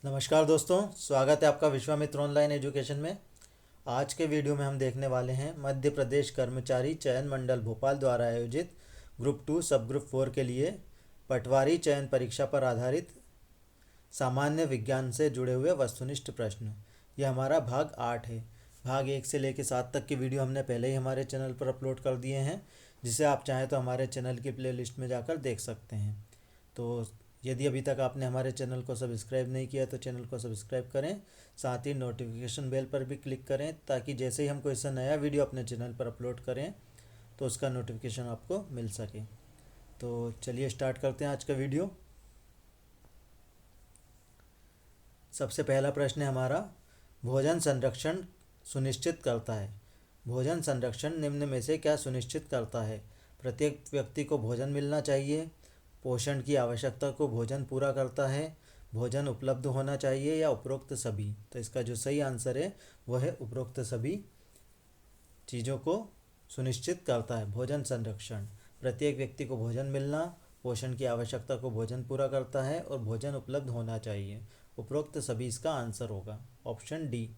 नमस्कार दोस्तों, स्वागत है आपका विश्वामित्र ऑनलाइन एजुकेशन में। आज के वीडियो में हम देखने वाले हैं मध्य प्रदेश कर्मचारी चयन मंडल भोपाल द्वारा आयोजित ग्रुप 2 सब ग्रुप 4 के लिए पटवारी चयन परीक्षा पर आधारित सामान्य विज्ञान से जुड़े हुए वस्तुनिष्ठ प्रश्न। यह हमारा भाग 8 है। भाग 1 से लेकर 7 तक की वीडियो हमने पहले ही हमारे चैनल पर अपलोड कर दिए हैं, जिसे आप चाहें तो हमारे चैनल की प्लेलिस्ट में जाकर देख सकते हैं। तो यदि अभी तक आपने हमारे चैनल को सब्सक्राइब नहीं किया तो चैनल को सब्सक्राइब करें, साथ ही नोटिफिकेशन बेल पर भी क्लिक करें ताकि जैसे ही हम कोई सा नया वीडियो अपने चैनल पर अपलोड करें तो उसका नोटिफिकेशन आपको मिल सके। तो चलिए स्टार्ट करते हैं आज का वीडियो। सबसे पहला प्रश्न है हमारा, भोजन संरक्षण सुनिश्चित करता है। भोजन संरक्षण निम्न में से क्या सुनिश्चित करता है? प्रत्येक व्यक्ति को भोजन मिलना चाहिए, पोषण की आवश्यकता को भोजन पूरा करता है, भोजन उपलब्ध होना चाहिए, या उपरोक्त सभी। तो इसका जो सही आंसर है वह है उपरोक्त सभी चीज़ों को सुनिश्चित करता है। भोजन संरक्षण प्रत्येक व्यक्ति को भोजन मिलना, पोषण की आवश्यकता को भोजन पूरा करता है और भोजन उपलब्ध होना चाहिए। उपरोक्त सभी इसका आंसर होगा ऑप्शन डी।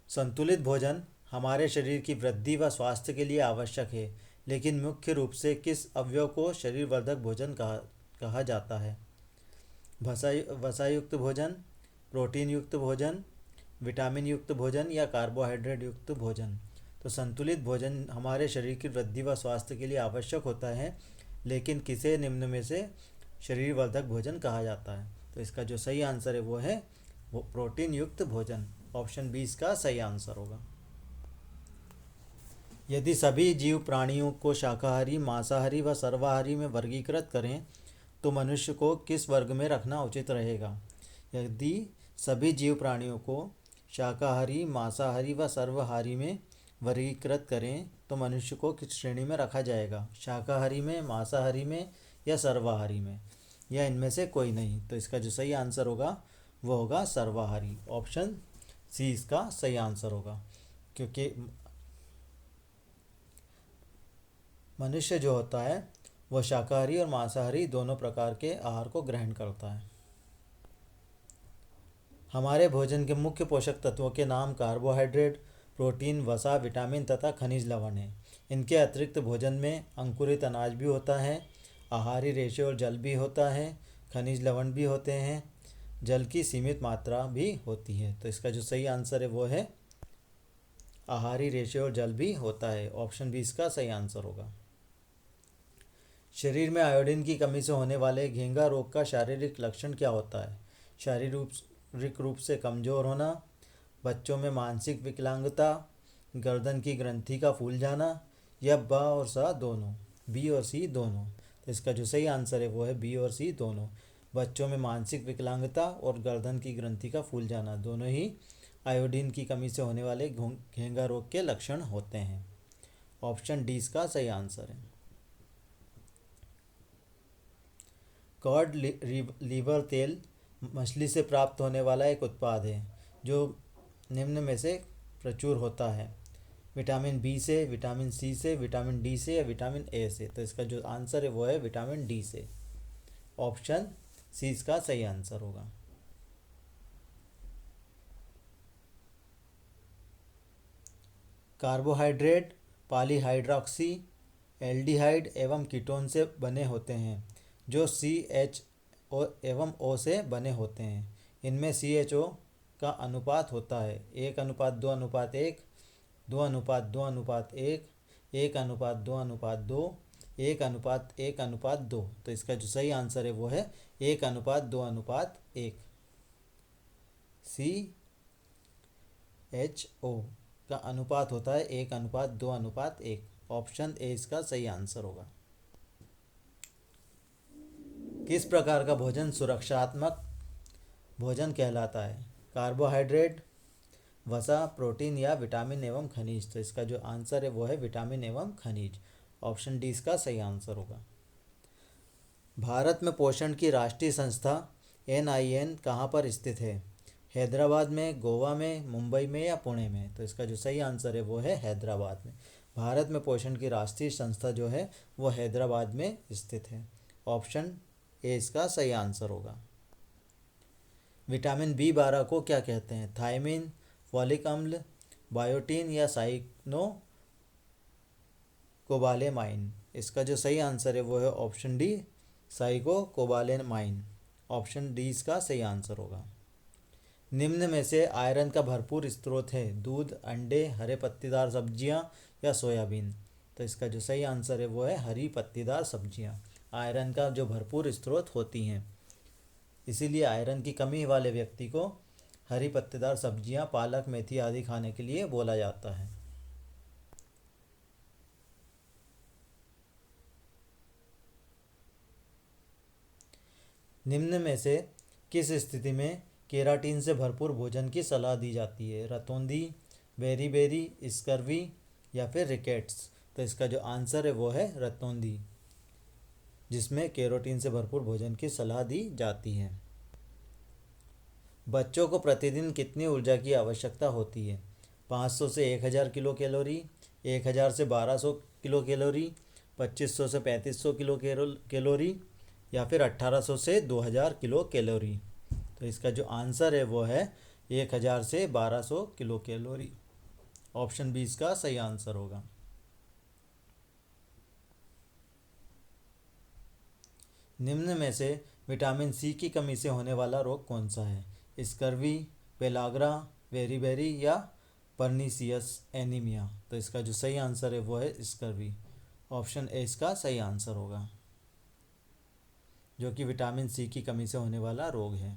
संतुलित भोजन हमारे शरीर की वृद्धि व स्वास्थ्य के लिए आवश्यक है, लेकिन मुख्य रूप से किस अवयव को शरीर वर्धक भोजन कहा जाता है? वसायुक्त भोजन, प्रोटीन युक्त भोजन, विटामिन युक्त भोजन, या कार्बोहाइड्रेट युक्त भोजन। तो संतुलित भोजन हमारे शरीर की वृद्धि व स्वास्थ्य के लिए आवश्यक होता है, लेकिन किसे निम्न में से शरीर वर्धक भोजन कहा जाता है? तो इसका जो सही आंसर है वो प्रोटीन युक्त भोजन। ऑप्शन 20 का सही आंसर होगा। यदि सभी जीव प्राणियों को शाकाहारी, मांसाहारी व सर्वाहारी में वर्गीकृत करें तो मनुष्य को किस वर्ग में रखना उचित रहेगा? यदि सभी जीव प्राणियों को शाकाहारी, मांसाहारी व सर्वाहारी में वर्गीकृत करें तो मनुष्य को किस श्रेणी में रखा जाएगा? शाकाहारी में, मांसाहारी में, या सर्वाहारी में, या इनमें से कोई नहीं? तो इसका जो सही आंसर होगा वो होगा सर्वाहारी। ऑप्शन सी इसका सही आंसर होगा, क्योंकि मनुष्य जो होता है वह शाकाहारी और मांसाहारी दोनों प्रकार के आहार को ग्रहण करता है। हमारे भोजन के मुख्य पोषक तत्वों के नाम कार्बोहाइड्रेट, प्रोटीन, वसा, विटामिन तथा खनिज लवण हैं। इनके अतिरिक्त भोजन में अंकुरित अनाज भी होता है, आहारी रेशे और जल भी होता है, खनिज लवण भी होते हैं, जल की सीमित मात्रा भी होती है। तो इसका जो सही आंसर है वो है आहारी रेशे और जल भी होता है। ऑप्शन 20 का सही आंसर होगा। शरीर में आयोडीन की कमी से होने वाले घेंगा रोग का शारीरिक लक्षण क्या होता है? शारीरिक रूप से कमजोर होना, बच्चों में मानसिक विकलांगता, गर्दन की ग्रंथि का फूल जाना, या ब और स दोनों, बी और सी दोनों। तो इसका जो सही आंसर है वो है बी और सी दोनों। बच्चों में मानसिक विकलांगता और गर्दन की ग्रंथि का फूल जाना दोनों ही आयोडीन की कमी से होने वाले घेंगा रोग के लक्षण होते हैं। ऑप्शन डी इसका सही आंसर है। कॉड लीवर तेल मछली से प्राप्त होने वाला एक उत्पाद है जो निम्न में से प्रचुर होता है? विटामिन बी से, विटामिन सी से, विटामिन डी से, या विटामिन ए से? तो इसका जो आंसर है वो है विटामिन डी से। ऑप्शन सी इसका सही आंसर होगा। कार्बोहाइड्रेट पॉलीहाइड्रोक्सी एल्डिहाइड एवं कीटोन से बने होते हैं जो CHO एवं O से बने होते हैं। इनमें CHO का अनुपात होता है 1:2:1, 2:2:1, 1:2:2, 1:1:2। तो इसका जो सही आंसर है वो है 1:2:1। CHO का अनुपात होता है 1:2:1। ऑप्शन ए इसका सही आंसर होगा। किस प्रकार का भोजन सुरक्षात्मक भोजन कहलाता है? कार्बोहाइड्रेट, वसा, प्रोटीन, या विटामिन एवं खनिज? तो इसका जो आंसर है वो है विटामिन एवं खनिज। ऑप्शन डी इसका सही आंसर होगा। भारत में पोषण की राष्ट्रीय संस्था NIN कहाँ पर स्थित है? हैदराबाद में, गोवा में, मुंबई में, या पुणे में? तो इसका जो सही आंसर है वो है हैदराबाद में। भारत में पोषण की राष्ट्रीय संस्था जो है वो हैदराबाद में स्थित है। ऑप्शन ए इसका सही आंसर होगा। विटामिन बी 12 को क्या कहते हैं? थायमिन, फॉलिक अम्ल, बायोटीन या साइनो कोबालेमाइन। इसका जो सही आंसर है वो है option D, cyanocobalamin. Option D इसका सही आंसर होगा। निम्न में से आयरन का भरपूर स्रोत है? दूध, अंडे, हरे पत्तेदार सब्जियां या सोयाबीन। तो इसका जो सही आंसर है वो है हरी पत्तेदार सब्जियां। आयरन का जो भरपूर स्रोत होती हैं, इसीलिए आयरन की कमी वाले व्यक्ति को हरी पत्तेदार सब्जियां, पालक, मेथी आदि खाने के लिए बोला जाता है। निम्न में से किस स्थिति में केराटिन से भरपूर भोजन की सलाह दी जाती है? रतौंधी, बेरी, स्कर्वी या फिर रिकेट्स। तो इसका जो आंसर है वो है रतौंधी, जिसमें केराटिन से भरपूर भोजन की सलाह दी जाती है। बच्चों को प्रतिदिन कितनी ऊर्जा की आवश्यकता होती है? 500 से 1000 किलो कैलोरी, 1000 से 1200 किलो कैलोरी, 2500 से 3500 किलो कैलोरी या फिर 1800 से 2000 किलो कैलोरी। तो इसका जो आंसर है वो है 1000 से 1200 किलो कैलोरी। ऑप्शन बी इसका सही आंसर होगा। निम्न में से विटामिन सी की कमी से होने वाला रोग कौन सा है? स्कर्वी, पेलाग्रा, वेरीबेरी या परनीसियस एनीमिया। तो इसका जो सही आंसर है वो है स्कर्वी। ऑप्शन ए इसका सही आंसर होगा, जो कि विटामिन सी की कमी से होने वाला रोग है।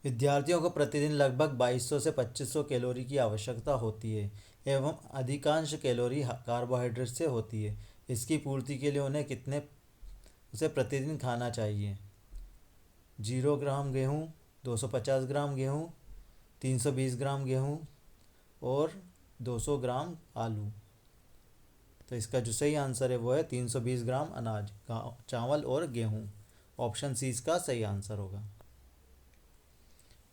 विद्यार्थियों को प्रतिदिन लगभग 2200 से 2500 कैलोरी की आवश्यकता होती है एवं अधिकांश कैलोरी कार्बोहाइड्रेट से होती है। इसकी पूर्ति के लिए उन्हें कितने उसे प्रतिदिन खाना चाहिए? 0 ग्राम गेहूँ, 250 ग्राम गेहूँ, 320 ग्राम गेहूँ और 200 ग्राम आलू। तो इसका जो सही आंसर है वो है 320 ग्राम अनाज, चावल और गेहूँ। ऑप्शन सी इसका सही आंसर होगा।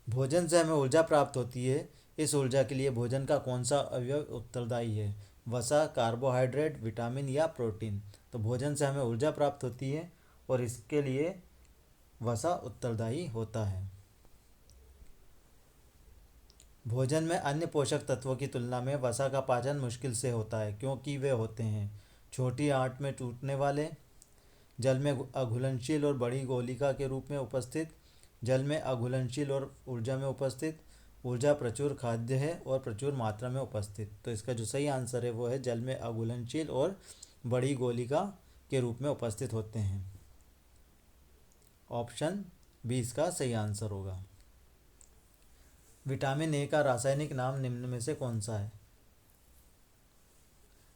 भोजन से हमें ऊर्जा प्राप्त होती है। इस ऊर्जा के लिए भोजन का कौन सा अवयव उत्तरदायी है? वसा, कार्बोहाइड्रेट, विटामिन या प्रोटीन। तो भोजन से हमें ऊर्जा प्राप्त होती है और इसके लिए वसा उत्तरदायी होता है। भोजन में अन्य पोषक तत्वों की तुलना में वसा का पाचन मुश्किल से होता है, क्योंकि वे होते हैं छोटी आंत में टूटने वाले, जल में अघुलनशील और बड़ी गोलिका के रूप में उपस्थित, जल में अघुलनशील और ऊर्जा में उपस्थित, ऊर्जा प्रचुर खाद्य है और प्रचुर मात्रा में उपस्थित। तो इसका जो सही आंसर है वो है जल में अघुलनशील और बड़ी गोलिका के रूप में उपस्थित होते हैं। ऑप्शन बी इसका सही आंसर होगा। विटामिन ए का रासायनिक नाम निम्न में से कौन सा है?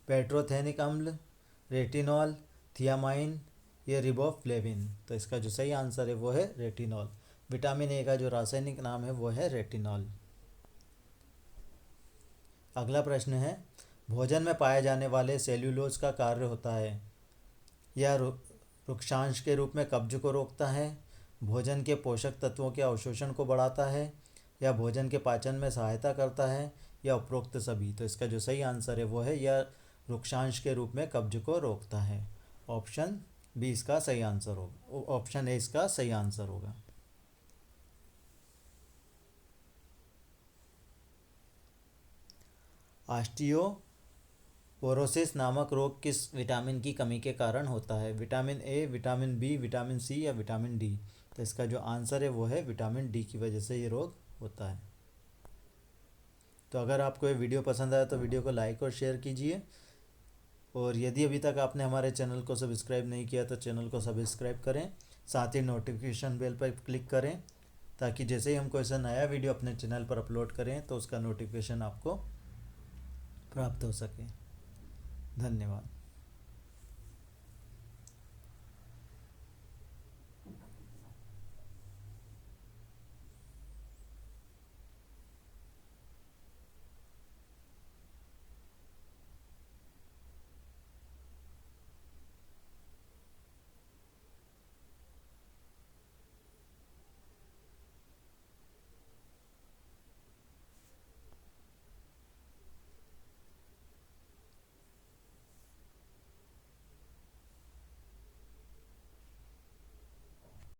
पेट्रोथेनिक अम्ल, रेटिनॉल, थियामाइन या रिबोफ्लेविन। तो इसका जो सही आंसर है वो है रेटिनॉल। विटामिन ए का जो रासायनिक नाम है वो है रेटिनॉल। अगला प्रश्न है, भोजन में पाए जाने वाले सेल्यूलोज का कार्य होता है? यह रुक्षांश के रूप में कब्ज को रोकता है, भोजन के पोषक तत्वों के अवशोषण को बढ़ाता है, या भोजन के पाचन में सहायता करता है, या उपरोक्त सभी। तो इसका जो सही आंसर है वो है यह रुक्षांश के रूप में कब्ज को रोकता है। ऑप्शन बी इसका सही आंसर होगा। ऑप्शन ए इसका सही आंसर होगा। ऑस्टियोपोरोसिस नामक रोग किस विटामिन की कमी के कारण होता है? Vitamin A, vitamin B, vitamin C या विटामिन डी। तो इसका जो आंसर है वो है विटामिन डी की वजह से ये रोग होता है। तो अगर आपको ये वीडियो पसंद आया तो वीडियो को लाइक और शेयर कीजिए, और यदि अभी तक आपने हमारे चैनल को सब्सक्राइब नहीं किया तो चैनल को सब्सक्राइब करें, साथ ही नोटिफिकेशन बेल पर क्लिक करें, ताकि जैसे ही हम कोई सा नया वीडियो अपने चैनल पर अपलोड करें तो उसका नोटिफिकेशन आपको प्राप्त हो सके। धन्यवाद।